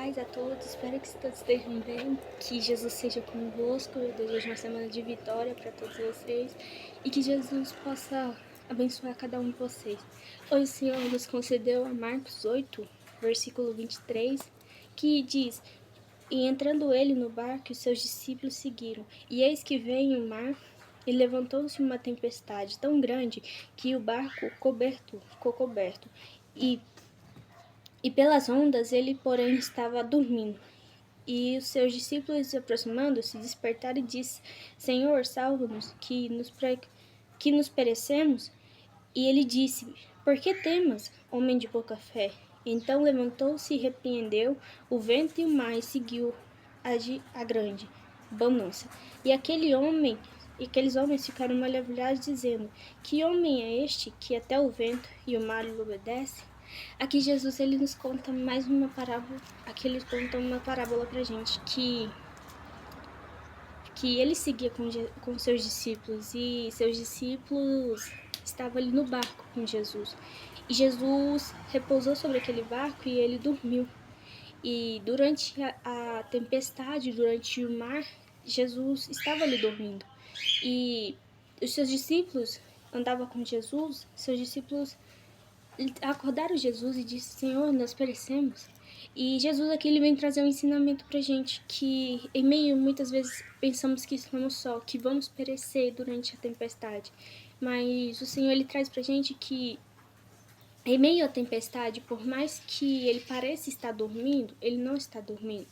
paz a todos, espero que todos estejam bem, que Jesus seja convosco, eu desejo uma semana de vitória para todos vocês e que Jesus possa abençoar cada um de vocês. Hoje o Senhor nos concedeu a Marcos 8, versículo 23, que diz: E entrando ele no barco, os seus discípulos seguiram, e eis que veio o mar, e levantou-se uma tempestade tão grande que o barco ficou coberto, e pelas ondas ele, porém, estava dormindo. E os seus discípulos, aproximando-se, despertaram e disse: Senhor, salva-nos, que nos perecemos. E ele disse: Por que temas, homem de pouca fé? Então levantou-se e repreendeu o vento e o mar, e seguiu a grande bonança. E aqueles homens ficaram maravilhados, dizendo: Que homem é este que até o vento e o mar lhe obedecem? Aqui Jesus ele nos conta mais uma parábola. Aqui ele conta uma parábola pra gente que ele seguia com seus discípulos, e seus discípulos estavam ali no barco com Jesus. E Jesus repousou sobre aquele barco e ele dormiu. E durante a tempestade, durante o mar, Jesus estava ali dormindo. E os seus discípulos andavam com Jesus, seus discípulos acordaram Jesus e disse: Senhor, nós perecemos. E Jesus aqui ele vem trazer um ensinamento pra gente que em meio muitas vezes pensamos que estamos só, que vamos perecer durante a tempestade. Mas o Senhor ele traz pra gente que em meio à tempestade, por mais que ele pareça estar dormindo, ele não está dormindo.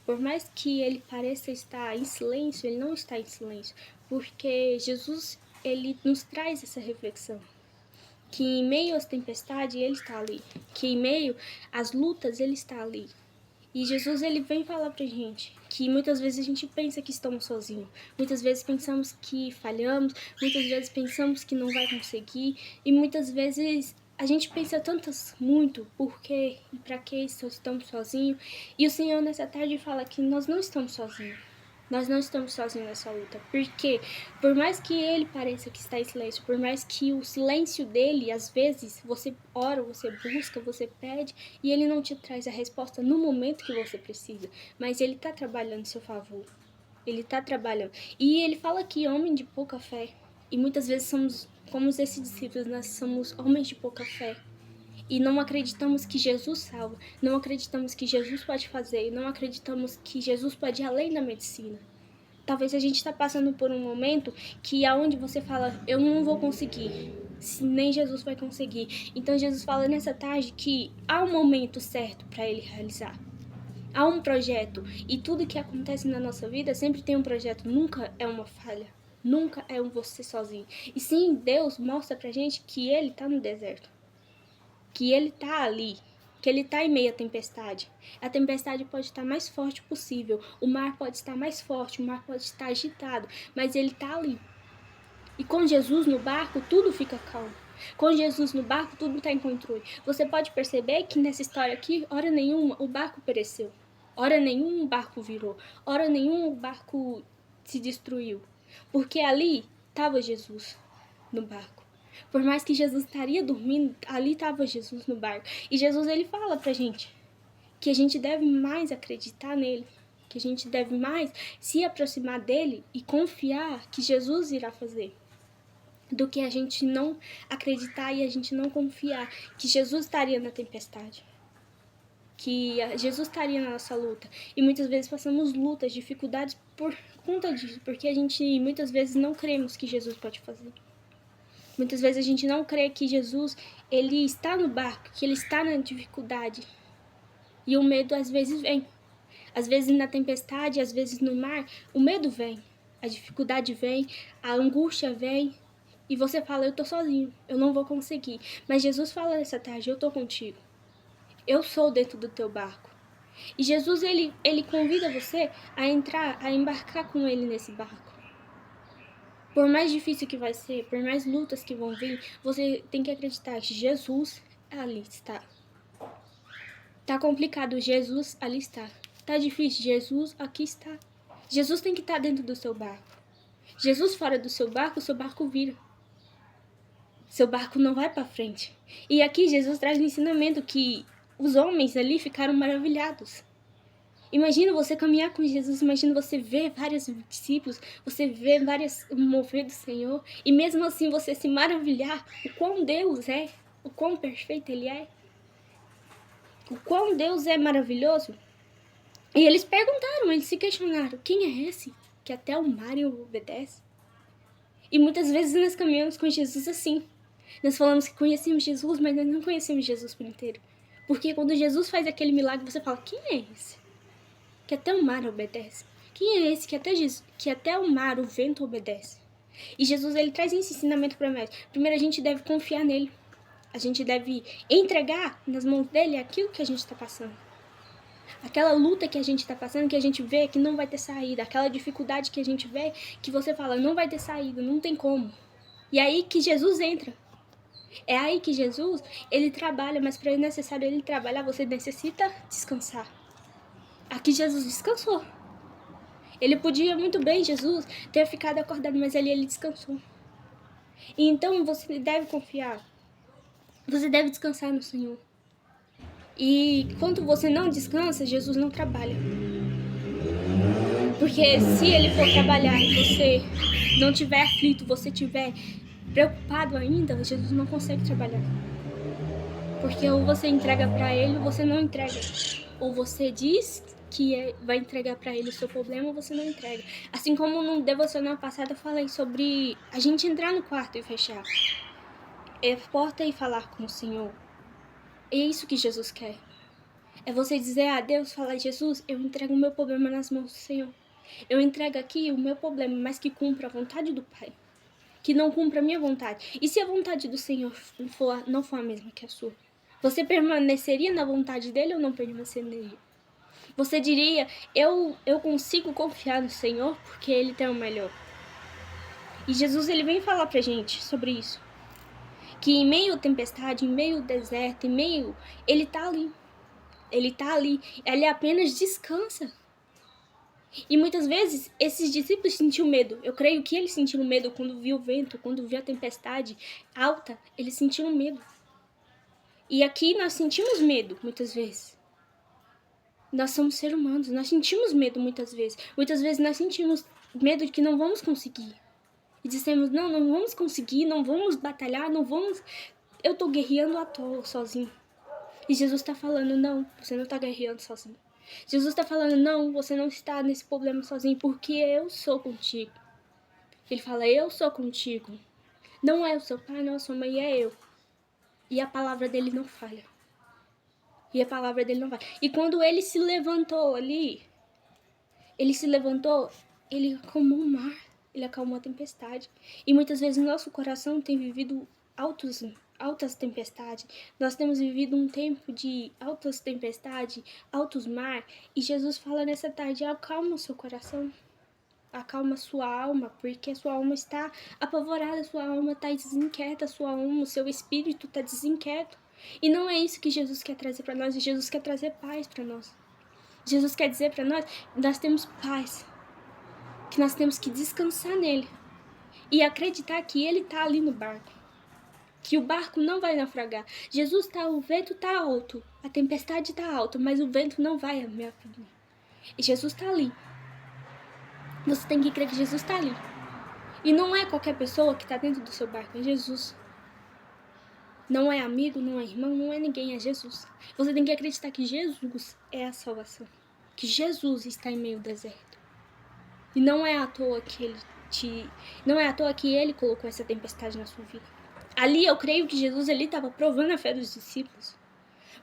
Por mais que ele pareça estar em silêncio, ele não está em silêncio, porque Jesus ele nos traz essa reflexão. Que em meio às tempestades ele está ali, que em meio às lutas ele está ali. E Jesus ele vem falar pra gente que muitas vezes a gente pensa que estamos sozinhos, muitas vezes pensamos que falhamos, muitas vezes pensamos que não vai conseguir, e muitas vezes a gente pensa muito porque e para que estamos sozinhos. E o Senhor nessa tarde fala que nós não estamos sozinhos. Nós não estamos sozinhos nessa luta, porque por mais que ele pareça que está em silêncio, por mais que o silêncio dele, às vezes, você ora, você busca, você pede, e ele não te traz a resposta no momento que você precisa, mas ele está trabalhando em seu favor, ele está trabalhando. E ele fala que homem de pouca fé, e muitas vezes somos, como esses discípulos, nós somos homens de pouca fé, e não acreditamos que Jesus salva, não acreditamos que Jesus pode fazer, não acreditamos que Jesus pode ir além da medicina. Talvez a gente está passando por um momento que aonde você fala, eu não vou conseguir, nem Jesus vai conseguir. Então Jesus fala nessa tarde que há um momento certo para ele realizar. Há um projeto, e tudo que acontece na nossa vida sempre tem um projeto, nunca é uma falha. Nunca é um você sozinho. E sim, Deus mostra pra gente que ele tá no deserto, que ele tá ali, que ele tá em meio à tempestade. A tempestade pode estar mais forte possível, o mar pode estar mais forte, o mar pode estar agitado, mas ele tá ali. E com Jesus no barco, tudo fica calmo. Com Jesus no barco, tudo está em controle. Você pode perceber que nessa história aqui, hora nenhuma o barco pereceu. Hora nenhuma o barco virou. Hora nenhuma o barco se destruiu. Porque ali estava Jesus no barco. Por mais que Jesus estaria dormindo, ali estava Jesus no barco. E Jesus ele fala pra gente que a gente deve mais acreditar nele, que a gente deve mais se aproximar dele e confiar que Jesus irá fazer, do que a gente não acreditar e a gente não confiar que Jesus estaria na tempestade, que Jesus estaria na nossa luta. E muitas vezes passamos lutas, dificuldades por conta disso, porque a gente muitas vezes não cremos que Jesus pode fazer. Muitas vezes a gente não crê que Jesus ele está no barco, que ele está na dificuldade. E o medo às vezes vem. Às vezes na tempestade, às vezes no mar, o medo vem. A dificuldade vem, a angústia vem. E você fala, eu tô sozinho, eu não vou conseguir. Mas Jesus fala nessa tarde, eu tô contigo. Eu sou dentro do teu barco. E Jesus, ele convida você a entrar, a embarcar com ele nesse barco. Por mais difícil que vai ser, por mais lutas que vão vir, você tem que acreditar que Jesus ali está. Tá complicado, Jesus ali está. Tá difícil, Jesus aqui está. Jesus tem que estar dentro do seu barco. Jesus fora do seu barco vira. Seu barco não vai para frente. E aqui Jesus traz um ensinamento que os homens ali ficaram maravilhados. Imagina você caminhar com Jesus, imagina você ver vários discípulos, você ver vários mover do Senhor, e mesmo assim você se maravilhar o quão Deus é, o quão perfeito Ele é, o quão Deus é maravilhoso. E eles perguntaram, eles se questionaram, quem é esse que até o mar o obedece? E muitas vezes nós caminhamos com Jesus assim. Nós falamos que conhecemos Jesus, mas nós não conhecemos Jesus por inteiro. Porque quando Jesus faz aquele milagre, você fala, quem é esse que até o mar obedece? Quem é esse que até o mar, o vento obedece? E Jesus, ele traz esse ensinamento para nós. Primeiro, a gente deve confiar nele. A gente deve entregar nas mãos dele aquilo que a gente está passando. Aquela luta que a gente está passando, que a gente vê que não vai ter saída. Aquela dificuldade que a gente vê, que você fala, não vai ter saída, não tem como. E é aí que Jesus entra. É aí que Jesus, ele trabalha, mas para ele necessário ele trabalhar, você necessita descansar. Aqui Jesus descansou. Ele podia muito bem, Jesus, ter ficado acordado, mas ali ele descansou. E então você deve confiar. Você deve descansar no Senhor. E quando você não descansa, Jesus não trabalha. Porque se ele for trabalhar e você não tiver aflito, você tiver preocupado ainda, Jesus não consegue trabalhar. Porque ou você entrega para ele ou você não entrega. Ou você diz que vai entregar para ele o seu problema ou você não entrega. Assim como no devocional passado eu falei sobre a gente entrar no quarto e fechar a porta e falar com o Senhor. É isso que Jesus quer. É você dizer a Deus, falar, Jesus, eu entrego o meu problema nas mãos do Senhor. Eu entrego aqui o meu problema, mas que cumpra a vontade do Pai. Que não cumpra a minha vontade. E se a vontade do Senhor não for a mesma que a sua? Você permaneceria na vontade dele ou não permaneceria? Você diria, eu consigo confiar no Senhor porque ele tem o melhor. E Jesus, ele vem falar pra gente sobre isso. Que em meio à tempestade, em meio ao deserto, ele tá ali. Ele tá ali. Ele apenas descansa. E muitas vezes, esses discípulos sentiam medo. Eu creio que eles sentiram medo quando viu o vento, quando viu a tempestade alta. Eles sentiram medo. E aqui nós sentimos medo, muitas vezes. Nós somos seres humanos, nós sentimos medo muitas vezes. Muitas vezes nós sentimos medo de que não vamos conseguir. E dissemos, não vamos conseguir, não vamos batalhar, não vamos... Eu tô guerreando à toa, sozinho. E Jesus tá falando, não, você não tá guerreando sozinho. Jesus tá falando, não, você não está nesse problema sozinho, porque eu sou contigo. Ele fala, eu sou contigo. Não é o seu pai, não é a sua mãe, é eu. E a palavra dele não falha. E a palavra dele não falha. E quando ele se levantou ali, ele acalmou o mar, ele acalmou a tempestade. E muitas vezes nosso coração tem vivido altas tempestades. Nós temos vivido um tempo de altas tempestades, altos mar. E Jesus fala nessa tarde, acalma o seu coração. Acalma a sua alma, porque a sua alma está apavorada, a sua alma está desinquieta, a sua alma, o seu espírito está desinquieto. E não é isso que Jesus quer trazer para nós, Jesus quer trazer paz para nós. Jesus quer dizer para nós temos paz, que nós temos que descansar nele e acreditar que ele está ali no barco, que o barco não vai naufragar. Jesus tá, o vento está alto, a tempestade está alta, mas o vento não vai me afundar. E Jesus está ali. Você tem que crer que Jesus está ali. E não é qualquer pessoa que está dentro do seu barco, é Jesus. Não é amigo, não é irmão, não é ninguém, é Jesus. Você tem que acreditar que Jesus é a salvação. Que Jesus está em meio ao deserto. E não é à toa que não é à toa que ele colocou essa tempestade na sua vida. Ali eu creio que Jesus estava provando a fé dos discípulos.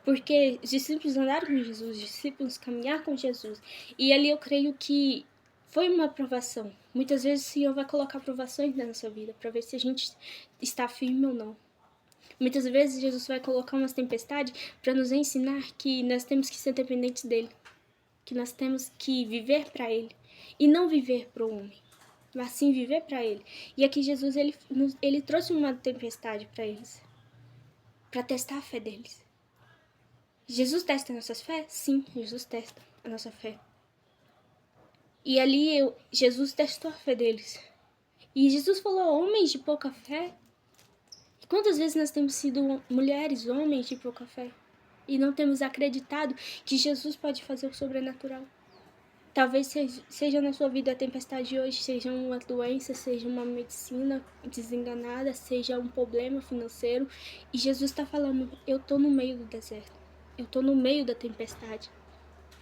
Porque os discípulos andaram com Jesus, os discípulos caminharam com Jesus. E ali eu creio que foi uma provação. Muitas vezes o Senhor vai colocar provações na nossa vida para ver se a gente está firme ou não. Muitas vezes Jesus vai colocar umas tempestades para nos ensinar que nós temos que ser dependentes dele. Que nós temos que viver para ele. E não viver para o homem. Mas sim viver para ele. E aqui Jesus ele trouxe uma tempestade para eles. Para testar a fé deles. Jesus testa a nossa fé? Sim, Jesus testa a nossa fé. E ali Jesus testou a fé deles. E Jesus falou, homens de pouca fé. E quantas vezes nós temos sido mulheres, homens de pouca fé? e não temos acreditado que Jesus pode fazer o sobrenatural. Talvez seja na sua vida a tempestade de hoje, seja uma doença, seja uma medicina desenganada, seja um problema financeiro. E Jesus está falando, eu estou no meio do deserto, eu estou no meio da tempestade.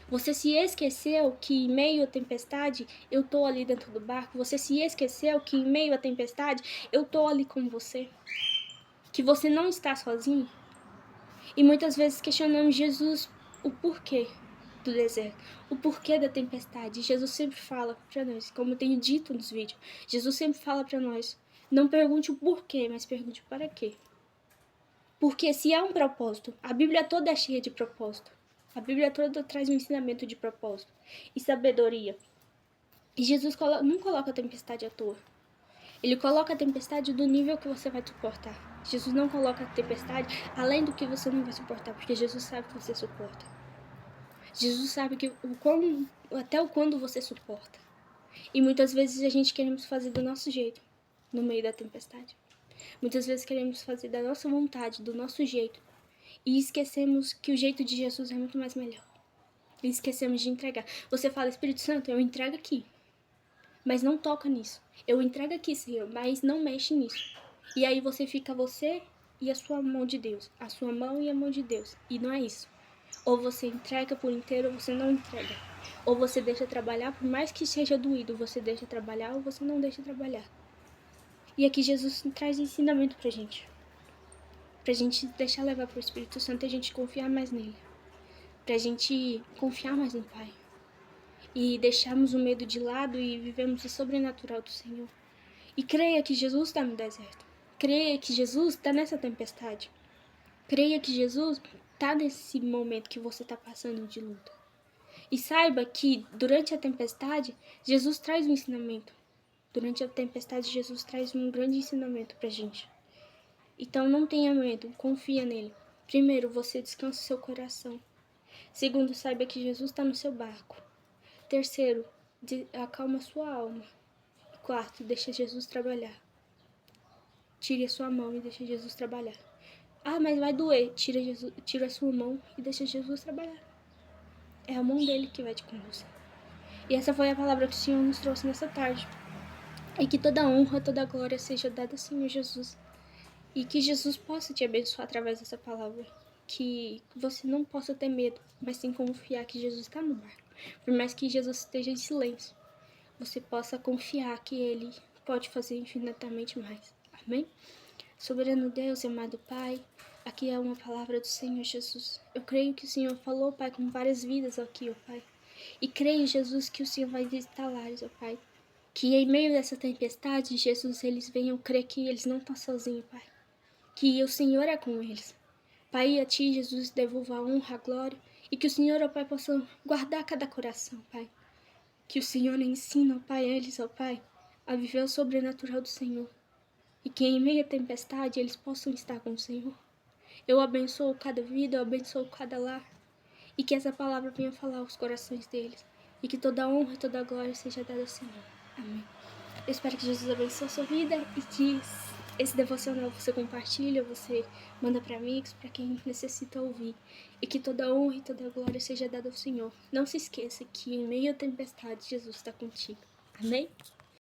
Você se esqueceu que em meio à tempestade eu estou ali dentro do barco? Você se esqueceu que em meio à tempestade eu estou ali com você? Que você não está sozinho? E muitas vezes questionamos Jesus o porquê do deserto, o porquê da tempestade. Jesus sempre fala para nós, como eu tenho dito nos vídeos, Jesus sempre fala para nós, não pergunte o porquê, mas pergunte o para quê. Porque se há um propósito, a Bíblia toda é cheia de propósito. A Bíblia toda traz um ensinamento de propósito e sabedoria. E Jesus não coloca a tempestade à toa. Ele coloca a tempestade do nível que você vai suportar. Jesus não coloca a tempestade além do que você não vai suportar, porque Jesus sabe que você suporta. Jesus sabe que até o quando você suporta. E muitas vezes a gente queremos fazer do nosso jeito, no meio da tempestade. Muitas vezes queremos fazer da nossa vontade, do nosso jeito. E esquecemos que o jeito de Jesus é muito mais melhor. E esquecemos de entregar. Você fala, Espírito Santo, eu entrego aqui. Mas não toca nisso. Eu entrego aqui, Senhor, mas não mexe nisso. E aí você e a sua mão de Deus. A sua mão e a mão de Deus. E não é isso. Ou você entrega por inteiro ou você não entrega. Ou você deixa trabalhar, por mais que seja doído, você deixa trabalhar ou você não deixa trabalhar. E aqui Jesus traz ensinamento pra gente. Pra gente deixar levar pro Espírito Santo e a gente confiar mais nele. Pra gente confiar mais no Pai. E deixarmos o medo de lado e vivemos o sobrenatural do Senhor. E creia que Jesus está no deserto. Creia que Jesus está nessa tempestade. Creia que Jesus está nesse momento que você está passando de luta. E saiba que durante a tempestade, Jesus traz um ensinamento. Durante a tempestade, Jesus traz um grande ensinamento pra gente. Então não tenha medo, confia nele. Primeiro, você descansa o seu coração. Segundo, saiba que Jesus está no seu barco. Terceiro, acalma sua alma. Quarto, deixa Jesus trabalhar. Tire a sua mão e deixa Jesus trabalhar. Ah, mas vai doer. Tira a sua mão e deixa Jesus trabalhar. É a mão dele que vai te conduzir. E essa foi a palavra que o Senhor nos trouxe nessa tarde. E que toda honra, toda glória seja dada ao Senhor Jesus. E que Jesus possa te abençoar através dessa palavra. Que você não possa ter medo, mas sim confiar que Jesus está no barco. Por mais que Jesus esteja em silêncio, você possa confiar que Ele pode fazer infinitamente mais. Amém? Soberano Deus e amado Pai, aqui é uma palavra do Senhor Jesus. Eu creio que o Senhor falou, Pai, com várias vidas aqui, ó Pai. E creio, Jesus, que o Senhor vai visitar lares, ó Pai. Que em meio dessa tempestade, Jesus, eles venham crer que eles não estão sozinhos, Pai. Que o Senhor é com eles. Pai, a Ti, Jesus, devolva a honra, a glória. E que o Senhor, ó Pai, possa guardar cada coração, Pai. Que o Senhor ensina, ó Pai, eles, ó Pai, a viver o sobrenatural do Senhor. E que em meio à tempestade eles possam estar com o Senhor. Eu abençoo cada vida, eu abençoo cada lar. E que essa palavra venha falar aos corações deles. E que toda honra e toda glória seja dada ao Senhor. Amém. Eu espero que Jesus abençoe a sua vida e que esse devocional você compartilha, você manda para amigos, para quem necessita ouvir. E que toda honra e toda glória seja dada ao Senhor. Não se esqueça que em meio à tempestade Jesus está contigo. Amém?